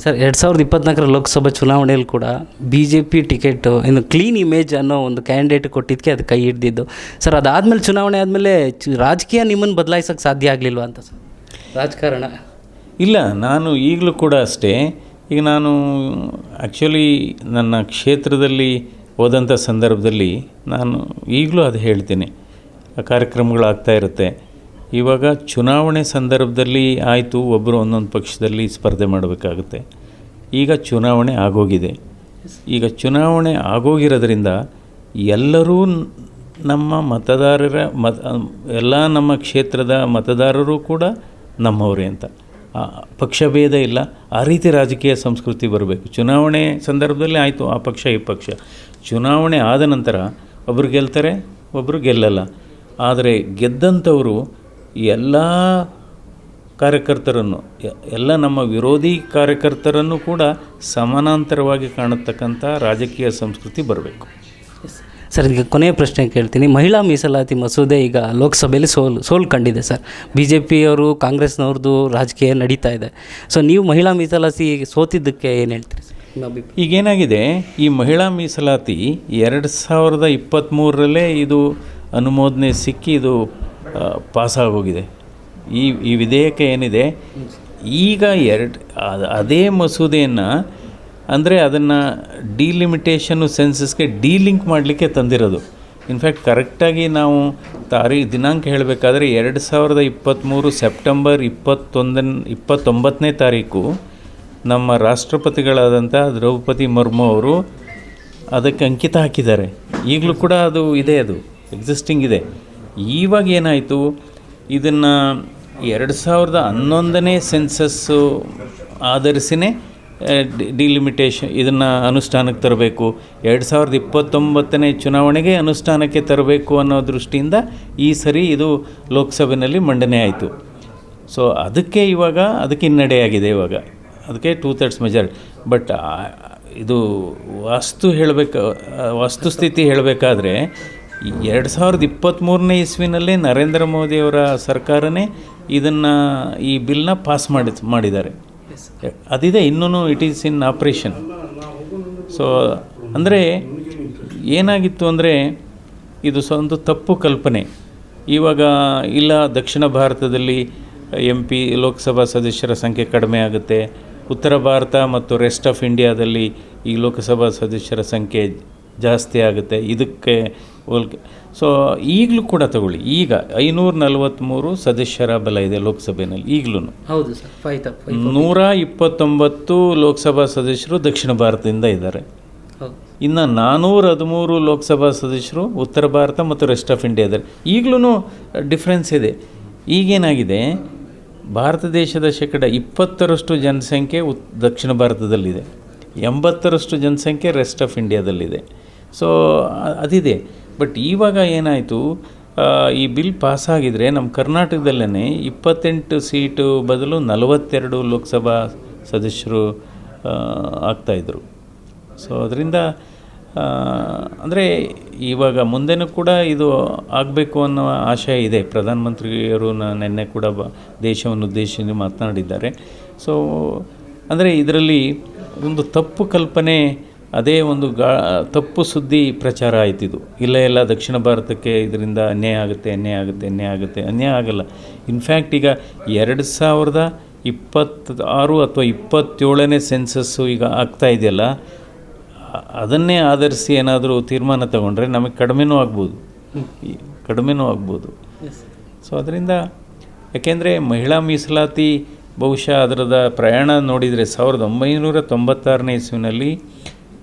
Sir 2024 Lok Sabha ಚುನಾವಣೆಯಲ್ಲಿ ಕೂಡ BJP ticket ಇನ್ನು ಕ್ಲೀನ್ ಇಮೇಜ್ ಅನ್ನೋ ಒಂದು ಕ್ಯಾಂಡಿಡೇಟ್ ಕೊಟ್ಟಿದ್ದಕ್ಕೆ ಅದು ಕೈ ಹಿಡ್ದಿದ್ದು ಸರ್. ಅದಾದಮೇಲೆ ಚುನಾವಣೆ ಆದಮೇಲೆ ರಾಜಕೀಯ ನಿಮ್ಮನ್ನು ಬದಲಾಯಿಸೋಕ್ಕೆ ಸಾಧ್ಯ ಆಗಲಿಲ್ವ ಅಂತ ಸರ್, ರಾಜಕಾರಣ? ಇಲ್ಲ, ನಾನು ಈಗಲೂ ಕೂಡ ಅಷ್ಟೇ. ಈಗ ನಾನು ಆ್ಯಕ್ಚುಲಿ ನನ್ನ ಕ್ಷೇತ್ರದಲ್ಲಿ ಹೋದಂಥ ಸಂದರ್ಭದಲ್ಲಿ ನಾನು ಈಗಲೂ ಅದು ಹೇಳ್ತೀನಿ, ಕಾರ್ಯಕ್ರಮಗಳಾಗ್ತಾ ಇರುತ್ತೆ. ಇವಾಗ ಚುನಾವಣೆ ಸಂದರ್ಭದಲ್ಲಿ ಆಯಿತು, ಒಬ್ಬರು ಒಂದೊಂದು ಪಕ್ಷದಲ್ಲಿ ಸ್ಪರ್ಧೆ ಮಾಡಬೇಕಾಗುತ್ತೆ. ಈಗ ಚುನಾವಣೆ ಆಗೋಗಿದೆ. ಈಗ ಚುನಾವಣೆ ಆಗೋಗಿರೋದ್ರಿಂದ ಎಲ್ಲರೂ ನಮ್ಮ ಮತದಾರರ ಎಲ್ಲ ನಮ್ಮ ಕ್ಷೇತ್ರದ ಮತದಾರರು ಕೂಡ ನಮ್ಮವರೇ ಅಂತ ಪಕ್ಷಭೇದ ಇಲ್ಲ. ಆ ರೀತಿ ರಾಜಕೀಯ ಸಂಸ್ಕೃತಿ ಬರಬೇಕು. ಚುನಾವಣೆ ಸಂದರ್ಭದಲ್ಲಿ ಆಯಿತು ಆ ಪಕ್ಷ ಈ ಪಕ್ಷ, ಚುನಾವಣೆ ಆದ ನಂತರ ಒಬ್ಬರು ಗೆಲ್ತಾರೆ, ಒಬ್ಬರು ಗೆಲ್ಲಲ್ಲ. ಆದರೆ ಗೆದ್ದಂಥವರು ಎಲ್ಲ ಕಾರ್ಯಕರ್ತರನ್ನು, ಎಲ್ಲ ನಮ್ಮ ವಿರೋಧಿ ಕಾರ್ಯಕರ್ತರನ್ನು ಕೂಡ ಸಮಾನಾಂತರವಾಗಿ ಕಾಣತಕ್ಕಂಥ ರಾಜಕೀಯ ಸಂಸ್ಕೃತಿ ಬರಬೇಕು. ಸರ್, ಈಗ ಕೊನೆಯ ಪ್ರಶ್ನೆ ಕೇಳ್ತೀನಿ. ಮಹಿಳಾ ಮೀಸಲಾತಿ ಮಸೂದೆ ಈಗ ಲೋಕಸಭೆಯಲ್ಲಿ ಸೋಲು ಕಂಡಿದೆ ಸರ್. BJPಯವರು ಕಾಂಗ್ರೆಸ್ನವ್ರದ್ದು ರಾಜಕೀಯ ನಡೀತಾ ಇದೆ. ಸೊ ನೀವು ಮಹಿಳಾ ಮೀಸಲಾತಿ ಸೋತಿದ್ದಕ್ಕೆ ಏನು ಹೇಳ್ತೀರಿ ಸರ್? ಈಗೇನಾಗಿದೆ, ಈ ಮಹಿಳಾ ಮೀಸಲಾತಿ 2023ರಲ್ಲೇ ಇದು ಅನುಮೋದನೆ ಸಿಕ್ಕಿ ಇದು ಪಾಸಾಗೋಗಿದೆ. ಈ ವಿಧೇಯಕ ಏನಿದೆ ಈಗ ಅದೇ ಮಸೂದೆಯನ್ನು ಅಂದರೆ ಅದನ್ನು ಡಿಲಿಮಿಟೇಷನ್ನು ಸೆನ್ಸಸ್ಗೆ ಡೀಲಿಂಕ್ ಮಾಡಲಿಕ್ಕೆ ತಂದಿರೋದು. ಇನ್ಫ್ಯಾಕ್ಟ್ ಕರೆಕ್ಟಾಗಿ ನಾವು ದಿನಾಂಕ ಹೇಳಬೇಕಾದ್ರೆ 2023 ಸೆಪ್ಟೆಂಬರ್ 29ನೇ ತಾರೀಕು ನಮ್ಮ ರಾಷ್ಟ್ರಪತಿಗಳಾದಂಥ ದ್ರೌಪದಿ ಮುರ್ಮು ಅವರು ಅದಕ್ಕೆ ಅಂಕಿತ ಹಾಕಿದ್ದಾರೆ. ಈಗಲೂ ಕೂಡ ಅದು ಇದೆ, ಅದು ಎಕ್ಸಿಸ್ಟಿಂಗ್ ಇದೆ. ಇವಾಗ ಏನಾಯಿತು, ಇದನ್ನು 2011ನೇ ಸೆನ್ಸಸ್ಸು ಆಧರಿಸಿನೇ ಡಿಲಿಮಿಟೇಷನ್ ಇದನ್ನು ಅನುಷ್ಠಾನಕ್ಕೆ ತರಬೇಕು, 2029ನೇ ಚುನಾವಣೆಗೆ ಅನುಷ್ಠಾನಕ್ಕೆ ತರಬೇಕು ಅನ್ನೋ ದೃಷ್ಟಿಯಿಂದ ಈ ಸರಿ ಇದು ಲೋಕಸಭೆಯಲ್ಲಿ ಮಂಡನೆ ಆಯಿತು. ಸೊ ಅದಕ್ಕೆ ಹಿನ್ನಡೆಯಾಗಿದೆ. ಇವಾಗ ಅದಕ್ಕೆ 2/3 ಮೆಜಾರಿಟಿ. ಬಟ್ ಇದು ವಸ್ತುಸ್ಥಿತಿ ಹೇಳಬೇಕಾದ್ರೆ 2023ನೇ ಇಸ್ವಿನಲ್ಲೇ ನರೇಂದ್ರ ಮೋದಿಯವರ ಸರ್ಕಾರನೇ ಈ ಬಿಲ್ನ ಪಾಸ್ ಮಾಡಿದ್ದಾರೆ. ಅದಿದೆ, ಇನ್ನೂ it is in operation. So ಅಂದರೆ ಏನಾಗಿತ್ತು ಅಂದರೆ ಇದು ಒಂದು ತಪ್ಪು ಕಲ್ಪನೆ. ಇವಾಗ ಇಲ್ಲ, ದಕ್ಷಿಣ ಭಾರತದಲ್ಲಿ MP ಲೋಕಸಭಾ ಸದಸ್ಯರ ಸಂಖ್ಯೆ ಕಡಿಮೆ ಆಗುತ್ತೆ, ಉತ್ತರ ಭಾರತ ಮತ್ತು ರೆಸ್ಟ್ ಆಫ್ ಇಂಡಿಯಾದಲ್ಲಿ ಈ ಲೋಕಸಭಾ ಸದಸ್ಯರ ಸಂಖ್ಯೆ ಜಾಸ್ತಿ ಆಗುತ್ತೆ, ಇದಕ್ಕೆ ಹೋಲಿಕೆ. ಸೊ ಈಗಲೂ ಕೂಡ ತಗೊಳ್ಳಿ, ಈಗ 543 ಸದಸ್ಯರ ಬಲ ಇದೆ ಲೋಕಸಭೆಯಲ್ಲಿ ಈಗಲೂ. ಹೌದು ಸರ್, 129 ಲೋಕಸಭಾ ಸದಸ್ಯರು ದಕ್ಷಿಣ ಭಾರತದಿಂದ ಇದ್ದಾರೆ. ಇನ್ನು 413 ಲೋಕಸಭಾ ಸದಸ್ಯರು ಉತ್ತರ ಭಾರತ ಮತ್ತು ರೆಸ್ಟ್ ಆಫ್ ಇಂಡಿಯಾ ಇದ್ದಾರೆ. ಈಗಲೂ ಡಿಫ್ರೆನ್ಸ್ ಇದೆ. ಈಗೇನಾಗಿದೆ, ಭಾರತ ದೇಶದ 20% ಜನಸಂಖ್ಯೆ ದಕ್ಷಿಣ ಭಾರತದಲ್ಲಿದೆ, 80% ಜನಸಂಖ್ಯೆ ರೆಸ್ಟ್ ಆಫ್ ಇಂಡಿಯಾದಲ್ಲಿದೆ. ಸೊ ಅದಿದೆ. ಬಟ್ ಇವಾಗ ಏನಾಯಿತು, ಈ ಬಿಲ್ ಪಾಸಾಗಿದ್ದರೆ ನಮ್ಮ ಕರ್ನಾಟಕದಲ್ಲೇ 28 ಸೀಟು ಬದಲು 42 ಲೋಕಸಭಾ ಸದಸ್ಯರು ಆಗ್ತಾಯಿದ್ರು. ಸೊ ಅದರಿಂದ ಅಂದರೆ ಇವಾಗ ಮುಂದೆನೂ ಕೂಡ ಇದು ಆಗಬೇಕು ಅನ್ನೋ ಆಶಯ ಇದೆ. ಪ್ರಧಾನಮಂತ್ರಿಯವರು ನಿನ್ನೆ ಕೂಡ ದೇಶವನ್ನು ಉದ್ದೇಶಿಸಿ ಮಾತನಾಡಿದ್ದಾರೆ. ಸೊ ಅಂದರೆ ಇದರಲ್ಲಿ ಒಂದು ತಪ್ಪು ಕಲ್ಪನೆ, ಅದೇ ಒಂದು ತಪ್ಪು ಸುದ್ದಿ ಪ್ರಚಾರ ಆಯ್ತಿದ್ದು. ಇಲ್ಲ ದಕ್ಷಿಣ ಭಾರತಕ್ಕೆ ಇದರಿಂದ ಅನ್ಯಾಯ ಆಗುತ್ತೆ. ಆಗಲ್ಲ. ಇನ್ಫ್ಯಾಕ್ಟ್ ಈಗ 2026 ಅಥವಾ 27ನೇ ಸೆನ್ಸಸ್ಸು ಈಗ ಆಗ್ತಾ ಇದೆಯಲ್ಲ, ಅದನ್ನೇ ಆಧರಿಸಿ ಏನಾದರೂ ತೀರ್ಮಾನ ತಗೊಂಡ್ರೆ ನಮಗೆ ಕಡಿಮೆನೂ ಆಗ್ಬೋದು. ಸೊ ಅದರಿಂದ ಯಾಕೆಂದರೆ ಮಹಿಳಾ ಮೀಸಲಾತಿ ಬಹುಶಃ ಅದರದ ಪ್ರಯಾಣ ನೋಡಿದರೆ 1996ನೇ ಇಸ್ವಿನಲ್ಲಿ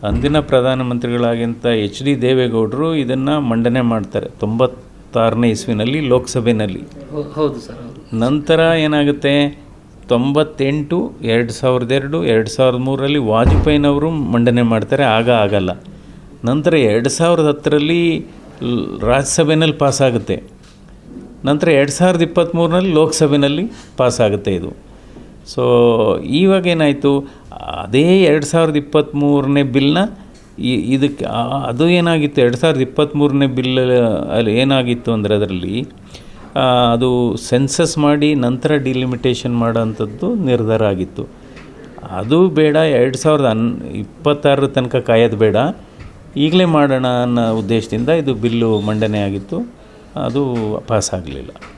ಅಂದಿನ ಪ್ರಧಾನಮಂತ್ರಿಗಳಾಗಿಂತ HD ದೇವೇಗೌಡರು ಇದನ್ನು ಮಂಡನೆ ಮಾಡ್ತಾರೆ 96ನೇ ಇಸ್ವಿನಲ್ಲಿ ಲೋಕಸಭೆಯಲ್ಲಿ. ಹೌದು ಸರ್. ನಂತರ ಏನಾಗುತ್ತೆ, 98, 2002, 2003ರಲ್ಲಿ ವಾಜಪೇಯಿನವರು ಮಂಡನೆ ಮಾಡ್ತಾರೆ, ಆಗಲ್ಲ. ನಂತರ 2010ರಲ್ಲಿ ರಾಜ್ಯಸಭೆಯಲ್ಲಿ ಪಾಸಾಗುತ್ತೆ. ನಂತರ 2023ರಲ್ಲಿ ಲೋಕಸಭೆಯಲ್ಲಿ ಪಾಸಾಗುತ್ತೆ ಇದು. ಸೊ ಇವಾಗೇನಾಯಿತು, ಅದೇ 2023ನೇ ಬಿಲ್ನ ಇದಕ್ಕೆ ಅದು ಏನಾಗಿತ್ತು, 2023ನೇ ಬಿಲ್ ಅಲ್ಲಿ ಏನಾಗಿತ್ತು ಅಂದರೆ ಅದರಲ್ಲಿ ಅದು ಸೆನ್ಸಸ್ ಮಾಡಿ ನಂತರ ಡಿಲಿಮಿಟೇಷನ್ ಮಾಡೋಂಥದ್ದು ನಿರ್ಧಾರ ಆಗಿತ್ತು. ಅದು ಬೇಡ, 2026 ತನಕ ಕಾಯೋದು ಬೇಡ, ಈಗಲೇ ಮಾಡೋಣ ಅನ್ನೋ ಉದ್ದೇಶದಿಂದ ಇದು ಬಿಲ್ಲು ಮಂಡನೆ ಆಗಿತ್ತು. ಅದು ಪಾಸ್ ಆಗಲಿಲ್ಲ.